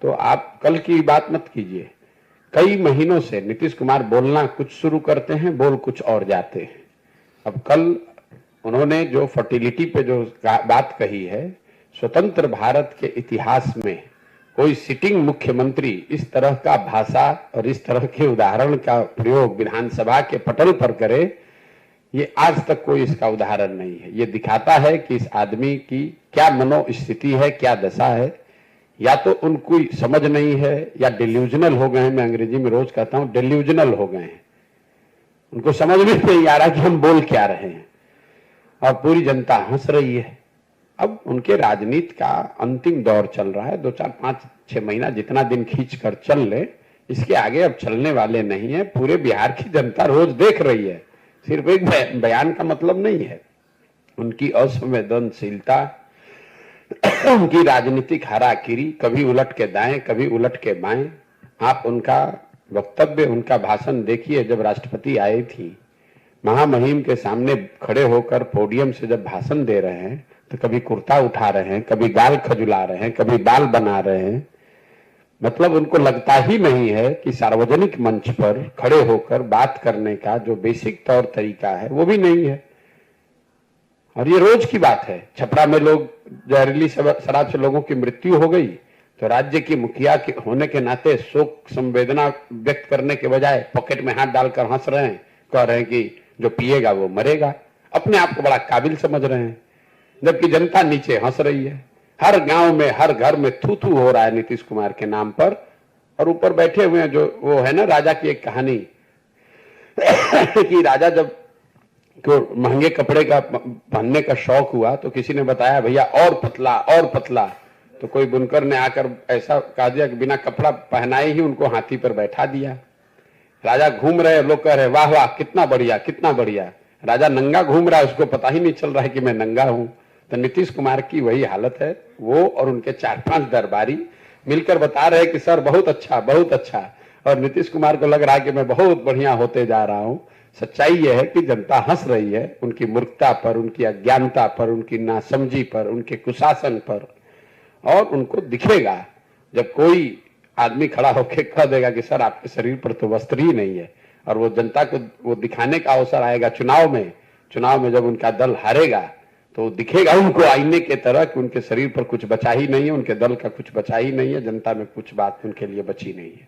तो आप कल की बात मत कीजिए। कई महीनों से नीतीश कुमार बोलना कुछ शुरू करते हैं, बोल कुछ और जाते हैं। अब कल उन्होंने जो फर्टिलिटी पे जो बात कही है, स्वतंत्र भारत के इतिहास में कोई सिटिंग मुख्यमंत्री इस तरह का भाषा और इस तरह के उदाहरण का प्रयोग विधानसभा के पटल पर करे, ये आज तक कोई इसका उदाहरण नहीं है। ये दिखाता है कि इस आदमी की क्या मनोस्थिति है, क्या दशा है। या तो उनको समझ नहीं है या डिल्यूजनल हो गए हैं। मैं अंग्रेजी में रोज कहता हूं डिल्यूजनल हो गए हैं, उनको समझ में नहीं आ रहा कि हम बोल क्या रहे हैं और पूरी जनता हंस रही है। अब उनके राजनीति का अंतिम दौर चल रहा है। 2-4-5-6 महीना जितना दिन खींच कर चल ले, इसके आगे अब चलने वाले नहीं है। पूरे बिहार की जनता रोज देख रही है, सिर्फ एक बयान का मतलब नहीं है। उनकी असंवेदनशीलता, उनकी राजनीतिक हाराकिरी, कभी उलट के दाएं कभी उलट के बाएं। आप उनका वक्तव्य, उनका भाषण देखिए। जब राष्ट्रपति आई थी, महामहिम के सामने खड़े होकर पोडियम से जब भाषण दे रहे हैं तो कभी कुर्ता उठा रहे हैं, कभी गाल खजुला रहे हैं, कभी बाल बना रहे हैं। मतलब उनको लगता ही नहीं है कि सार्वजनिक मंच पर खड़े होकर बात करने का जो बेसिक तौर तरीका है वो भी नहीं है। और ये रोज की बात है। छपरा में लोग जहरीली शराब से लोगों की मृत्यु हो गई तो राज्य की मुखिया के होने के नाते शोक संवेदना व्यक्त करने के बजाय पॉकेट में हाथ डालकर हंस रहे हैं, कह रहे हैं कि जो पिएगा वो मरेगा। अपने आप को बड़ा काबिल समझ रहे हैं, जबकि जनता नीचे हंस रही है। हर गांव में, हर घर में थू थू हो रहा है नीतीश कुमार के नाम पर। और ऊपर बैठे हुए हैं जो वो है ना, राजा की एक कहानी कि राजा जब को महंगे कपड़े का पहनने का शौक हुआ तो किसी ने बताया भैया और पतला और पतला। तो कोई बुनकर ने आकर ऐसा कह दिया कि बिना कपड़ा पहनाए ही उनको हाथी पर बैठा दिया। राजा घूम रहे, लोग कह रहे वाह वाह कितना बढ़िया कितना बढ़िया। राजा नंगा घूम रहा है, उसको पता ही नहीं चल रहा है कि मैं नंगा हूं। तो नीतीश कुमार की वही हालत है। वो और उनके 4-5 दरबारी मिलकर बता रहे कि सर बहुत अच्छा बहुत अच्छा, और नीतीश कुमार को लग रहा है कि मैं बहुत बढ़िया होते जा रहा हूं। सच्चाई यह है कि जनता हंस रही है उनकी मूर्खता पर, उनकी अज्ञानता पर, उनकी नासमझी पर, उनके कुशासन पर। और उनको दिखेगा जब कोई आदमी खड़ा होकर कह देगा कि सर आपके शरीर पर तो वस्त्र ही नहीं है, और वो जनता को वो दिखाने का अवसर आएगा चुनाव में जब उनका दल हारेगा तो दिखेगा उनको आईने के तरह कि उनके शरीर पर कुछ बचा ही नहीं है, उनके दल का कुछ बचा ही नहीं है, जनता में कुछ बात उनके लिए बची नहीं है।